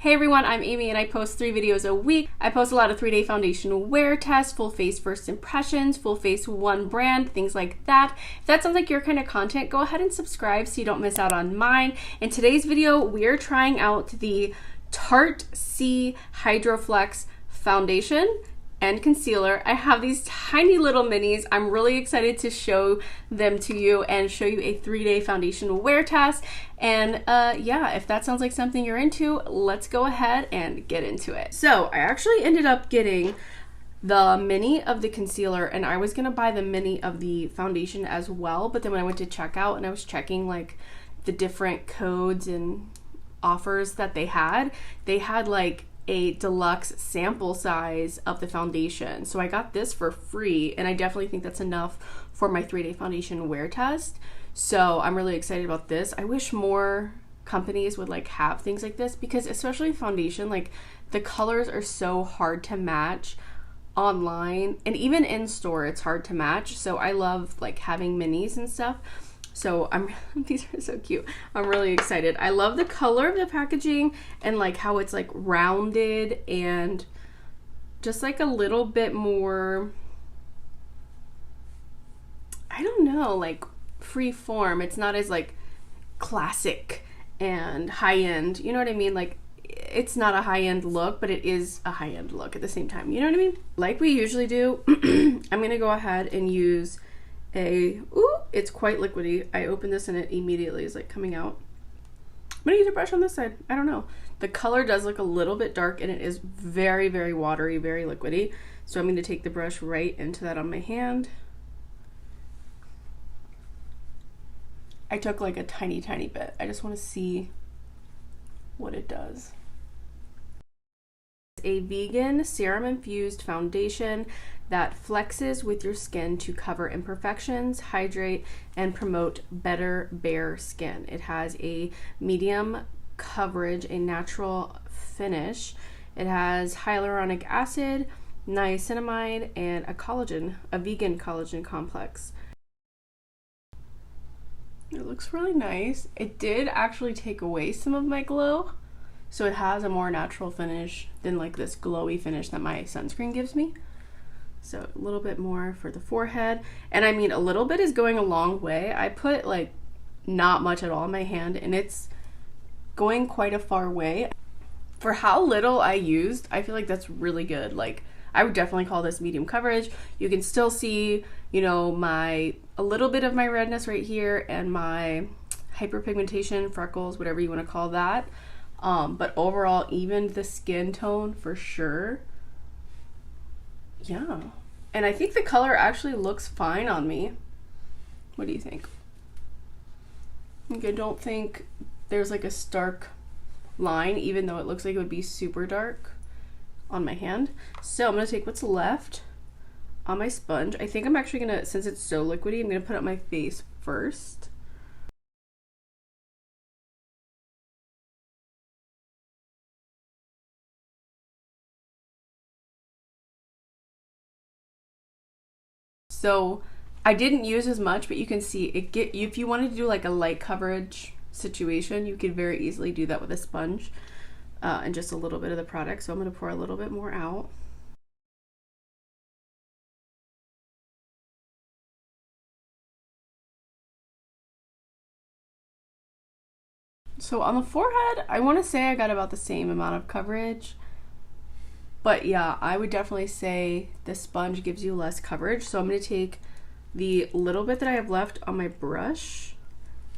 Hey everyone, I'm Amy and I post 3 videos a week. I post a lot of 3-day foundation wear tests, full face first impressions, full face one brand, things like that. If that sounds like your kind of content, go ahead and subscribe so you don't miss out on mine. In today's video, we're trying out the Tarte Sea HydroFlex Foundation and concealer. I have these tiny little minis. I'm really excited to show them to you and show you a 3-day foundation wear test. And yeah, if that sounds like something you're into, let's go ahead and get into it. So I actually ended up getting the mini of the concealer, and I was gonna buy the mini of the foundation as well, but then when I went to checkout and I was checking like the different codes and offers that they had like a deluxe sample size of the foundation. So I got this for free, and I definitely think that's enough for my 3-day foundation wear test. So I'm really excited about this. I wish more companies would like have things like this, because especially foundation, like the colors are so hard to match online, and even in store it's hard to match. So I love like having minis and stuff. So these are so cute. I'm really excited. I love the color of the packaging and like how it's like rounded and just like a little bit more, I don't know, like free form. It's not as like classic and high end. You know what I mean? Like it's not a high end look, but it is a high end look at the same time. You know what I mean? Like we usually do, I'm gonna go ahead and use it's quite liquidy. I opened this and it immediately is like coming out. I'm gonna use a brush on this side. I don't know. The color does look a little bit dark and it is very, very watery, very liquidy. So I'm going to take the brush right into that on my hand. I took like a tiny, tiny bit. I just want to see what it does. A vegan serum infused foundation that flexes with your skin to cover imperfections, hydrate, and promote better bare skin. It has a medium coverage, a natural finish. It has hyaluronic acid, niacinamide, and a vegan collagen complex. It looks really nice. It did actually take away some of my glow. So it has a more natural finish than like this glowy finish that my sunscreen gives me. So a little bit more for the forehead. And I mean, a little bit is going a long way. I put like not much at all in my hand and it's going quite a far way. For how little I used, I feel like that's really good. Like I would definitely call this medium coverage. You can still see, you know, a little bit of my redness right here and my hyperpigmentation, freckles, whatever you want to call that. But overall, even the skin tone for sure. Yeah. And I think the color actually looks fine on me. What do you think? Like, I don't think there's like a stark line, even though it looks like it would be super dark on my hand. So I'm going to take what's left on my sponge. I think I'm actually going to, since it's so liquidy, I'm going to put it on my face first. So I didn't use as much, but you can see it if you wanted to do like a light coverage situation, you could very easily do that with a sponge and just a little bit of the product. So I'm going to pour a little bit more out. So on the forehead, I want to say I got about the same amount of coverage. But yeah, I would definitely say the sponge gives you less coverage. So I'm going to take the little bit that I have left on my brush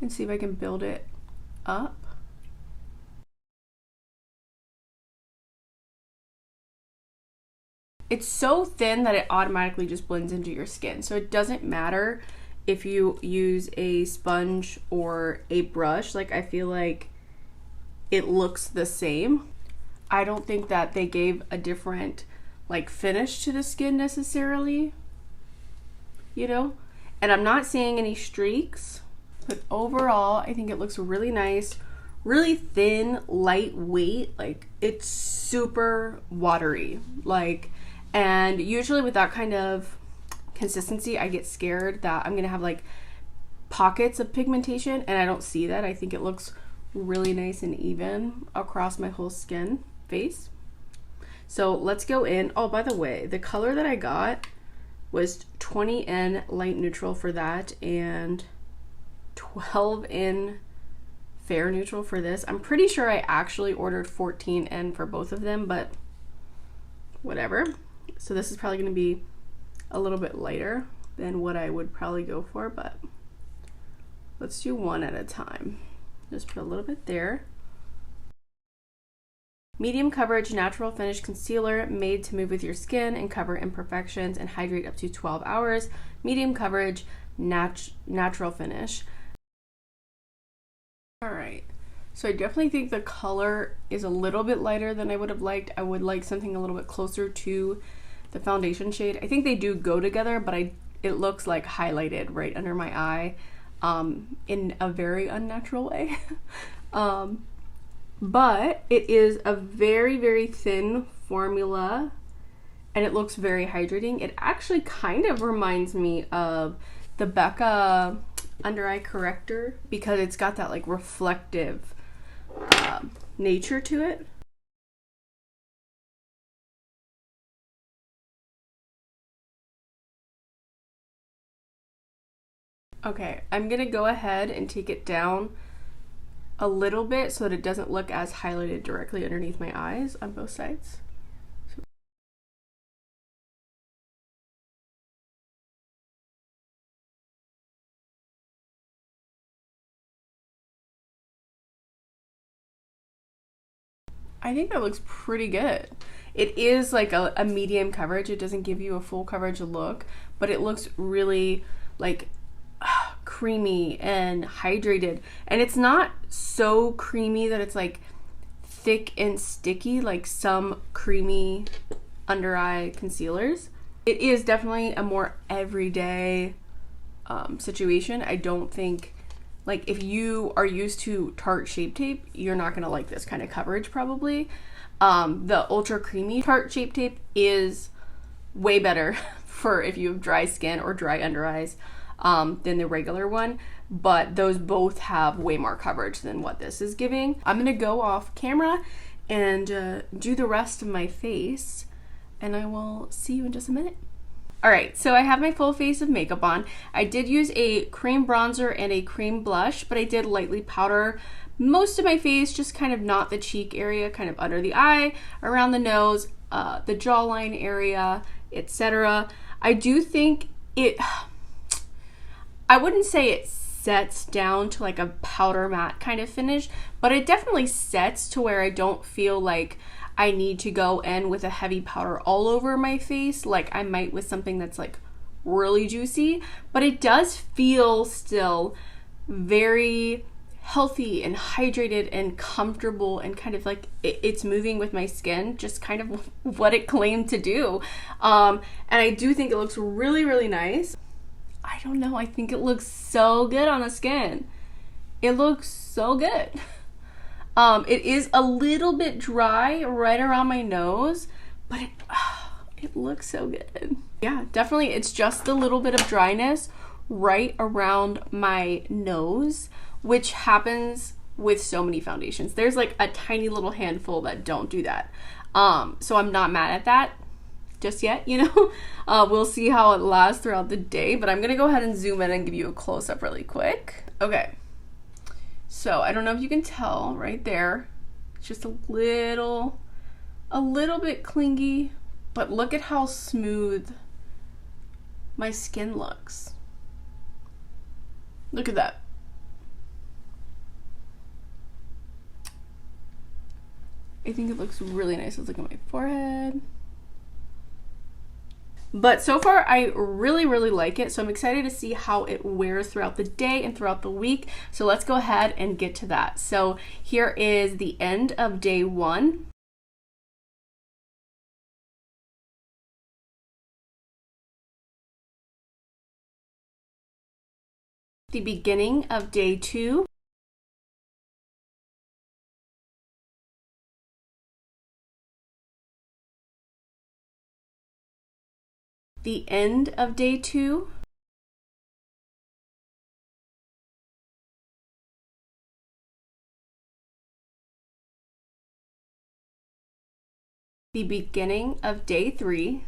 and see if I can build it up. It's so thin that it automatically just blends into your skin. So it doesn't matter if you use a sponge or a brush. Like I feel like it looks the same. I don't think that they gave a different like finish to the skin necessarily, you know? And I'm not seeing any streaks, but overall, I think it looks really nice, really thin, lightweight. Like it's super watery, like, and usually with that kind of consistency, I get scared that I'm gonna have like pockets of pigmentation, and I don't see that. I think it looks really nice and even across my whole skin face. So let's go in. Oh, by the way, the color that I got was 20N light neutral for that and 12N fair neutral for this. I'm pretty sure I actually ordered 14N for both of them, but whatever. So this is probably going to be a little bit lighter than what I would probably go for, but let's do one at a time. Just put a little bit there. Medium coverage natural finish concealer made to move with your skin and cover imperfections and hydrate up to 12 hours. Medium coverage natural finish. All right, so I definitely think the color is a little bit lighter than I would have liked. I would like something a little bit closer to the foundation shade. I think they do go together, but it looks like highlighted right under my eye in a very unnatural way. But it is a very, very thin formula and it looks very hydrating. It actually kind of reminds me of the Becca under eye corrector because it's got that like reflective nature to it. Okay, I'm gonna go ahead and take it down a little bit so that it doesn't look as highlighted directly underneath my eyes on both sides. I think that looks pretty good. It is like a medium coverage. It doesn't give you a full coverage look, but it looks really like creamy and hydrated. And it's not so creamy that it's like thick and sticky like some creamy under eye concealers. It is definitely a more everyday situation. I don't think, like, if you are used to Tarte Shape Tape, you're not gonna like this kind of coverage probably. The ultra creamy Tarte Shape Tape is way better for if you have dry skin or dry under eyes than the regular one, but those both have way more coverage than what this is giving. I'm gonna go off camera and do the rest of my face, and I will see you in just a minute. All right, so I have my full face of makeup on. I did use a cream bronzer and a cream blush, but I did lightly powder most of my face, just kind of not the cheek area, kind of under the eye, around the nose, the jawline area, etc. I do think I wouldn't say it sets down to like a powder matte kind of finish, but it definitely sets to where I don't feel like I need to go in with a heavy powder all over my face like I might with something that's like really juicy, but it does feel still very healthy and hydrated and comfortable and kind of like it's moving with my skin, just kind of what it claimed to do. And I do think it looks really, really nice. I don't know, I think it looks so good on the skin. It looks so good. It is a little bit dry right around my nose, but it looks so good. Yeah, definitely it's just a little bit of dryness right around my nose, which happens with so many foundations. There's like a tiny little handful that don't do that. So I'm not mad at that just yet, you know. We'll see how it lasts throughout the day, but I'm gonna go ahead and zoom in and give you a close-up really quick. Okay. So I don't know if you can tell right there, it's just a little bit clingy, but look at how smooth my skin looks. Look at that. I think it looks really nice. Let's look at my forehead. But so far, I really, really like it. So I'm excited to see how it wears throughout the day and throughout the week. So let's go ahead and get to that. So here is the end of day 1. The beginning of day 2. The end of day 2. the beginning of day 3.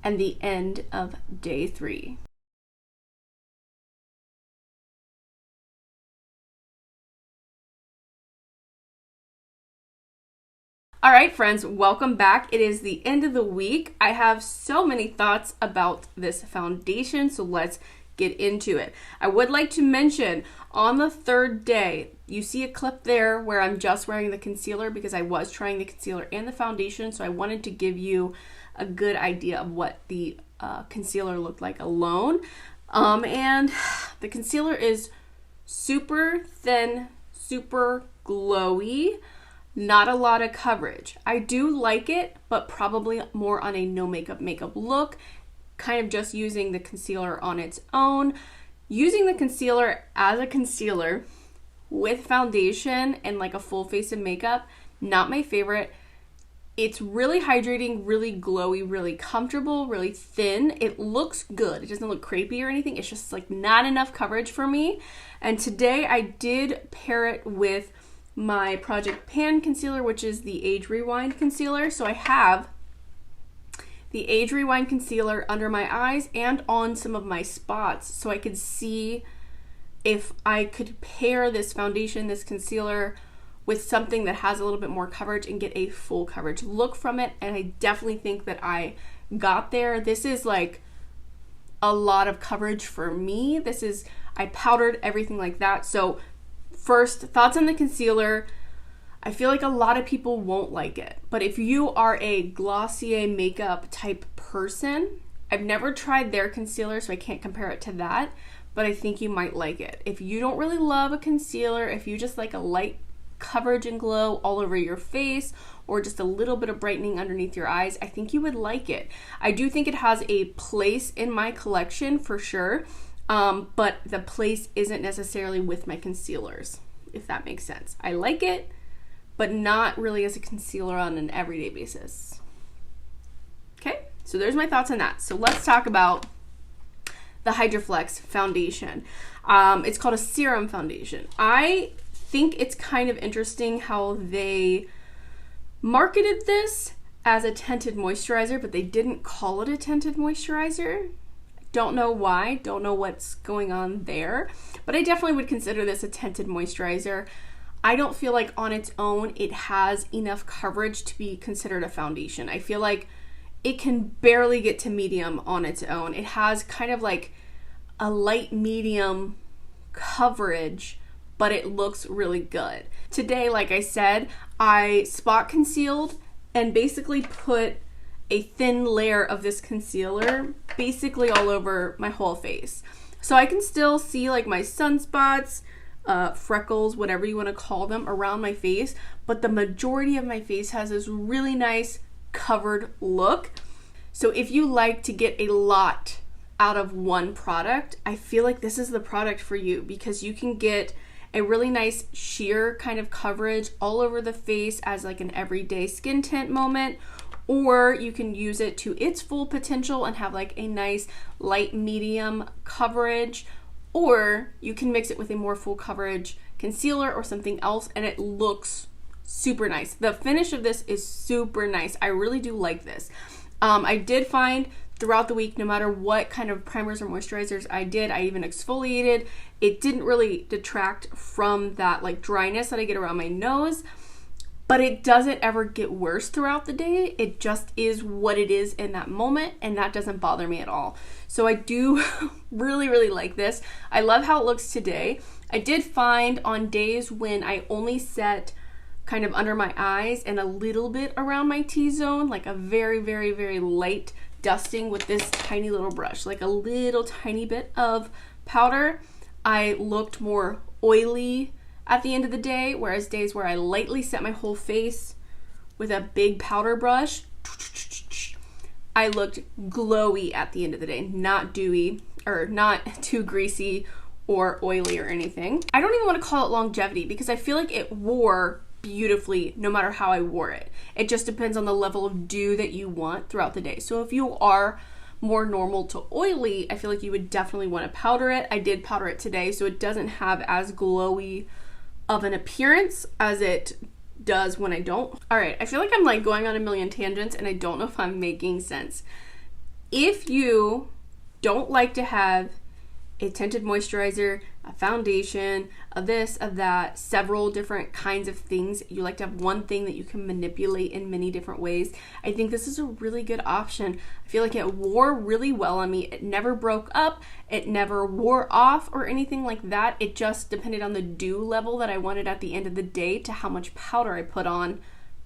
And the end of day 3. All right, friends, welcome back. It is the end of the week. I have so many thoughts about this foundation, so let's get into it. I would like to mention on the 3rd day, you see a clip there where I'm just wearing the concealer because I was trying the concealer and the foundation, so I wanted to give you a good idea of what the concealer looked like alone. And the concealer is super thin, super glowy, not a lot of coverage. I do like it, but probably more on a no makeup look, kind of just using the concealer on its own. Using the concealer as a concealer with foundation and like a full face of makeup, not my favorite. It's really hydrating, really glowy, really comfortable, really thin. It looks good. It doesn't look crepey or anything. It's just like not enough coverage for me. And today I did pair it with my Project Pan concealer, which is the Age Rewind concealer. So I have the Age Rewind concealer under my eyes and on some of my spots so I could see if I could pair this foundation, this concealer, with something that has a little bit more coverage and get a full coverage look from it. And I definitely think that I got there. This is like a lot of coverage for me. I powdered everything like that. So first, thoughts on the concealer. I feel like a lot of people won't like it, but if you are a Glossier makeup type person, I've never tried their concealer, so I can't compare it to that, but I think you might like it. If you don't really love a concealer, if you just like a light coverage and glow all over your face or just a little bit of brightening underneath your eyes, I think you would like it. I do think it has a place in my collection for sure, but the place isn't necessarily with my concealers, if that makes sense. I like it, but not really as a concealer on an everyday basis. Okay, so there's my thoughts on that. So let's talk about the HydroFlex foundation. It's called a Serum foundation. I think it's kind of interesting how they marketed this as a tinted moisturizer, but they didn't call it a tinted moisturizer. Don't know why, don't know what's going on there, but I definitely would consider this a tinted moisturizer. I don't feel like on its own it has enough coverage to be considered a foundation. I feel like it can barely get to medium on its own. It has kind of like a light medium coverage, but it looks really good. Today, like I said, I spot concealed and basically put a thin layer of this concealer basically all over my whole face. So I can still see like my sunspots, freckles, whatever you want to call them, around my face, but the majority of my face has this really nice covered look. So if you like to get a lot out of one product, I feel like this is the product for you because you can get a really nice sheer kind of coverage all over the face as like an everyday skin tint moment, or you can use it to its full potential and have like a nice light medium coverage, or you can mix it with a more full coverage concealer or something else and it looks super nice. The finish of this is super nice. I really do like this. I did find throughout the week, no matter what kind of primers or moisturizers I did, I even exfoliated, it didn't really detract from that like dryness that I get around my nose, but it doesn't ever get worse throughout the day. It just is what it is in that moment, and that doesn't bother me at all. So I do really, really like this. I love how it looks today. I did find on days when I only set kind of under my eyes and a little bit around my T-zone, like a very, very, very light dusting with this tiny little brush, like a little tiny bit of powder, I looked more oily at the end of the day, whereas days where I lightly set my whole face with a big powder brush, I looked glowy at the end of the day, not dewy. or not too greasy or oily or anything. I don't even want to call it longevity because I feel like it wore beautifully no matter how I wore it. It just depends on the level of dew that you want throughout the day. So if you are more normal to oily, I feel like you would definitely want to powder it. I did powder it today, so it doesn't have as glowy of an appearance as it does when I don't. All right, I feel like I'm like going on a million tangents and I don't know if I'm making sense. If you don't like to have a tinted moisturizer, a foundation, a this, a that, several different kinds of things, you like to have one thing that you can manipulate in many different ways, I think this is a really good option. I feel like it wore really well on me. It never broke up, it never wore off or anything like that. It just depended on the dew level that I wanted at the end of the day to how much powder I put on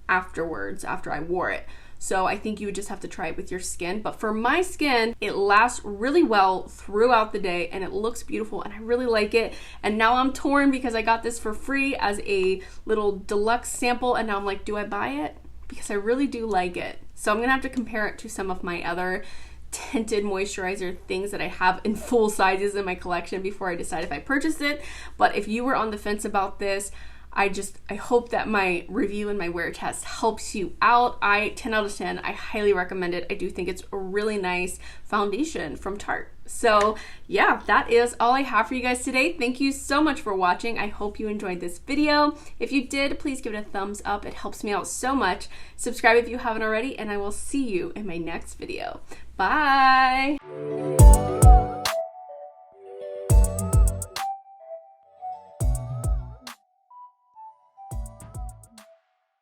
afterwards, after I wore it. So I think you would just have to try it with your skin. But for my skin, it lasts really well throughout the day and it looks beautiful and I really like it. And now I'm torn because I got this for free as a little deluxe sample and now I'm like, do I buy it? Because I really do like it. So I'm gonna have to compare it to some of my other tinted moisturizer things that I have in full sizes in my collection before I decide if I purchase it. But if you were on the fence about this, I hope that my review and my wear test helps you out. 10 out of 10, I highly recommend it. I do think it's a really nice foundation from Tarte. So yeah, that is all I have for you guys today. Thank you so much for watching. I hope you enjoyed this video. If you did, please give it a thumbs up. It helps me out so much. Subscribe if you haven't already, and I will see you in my next video. Bye.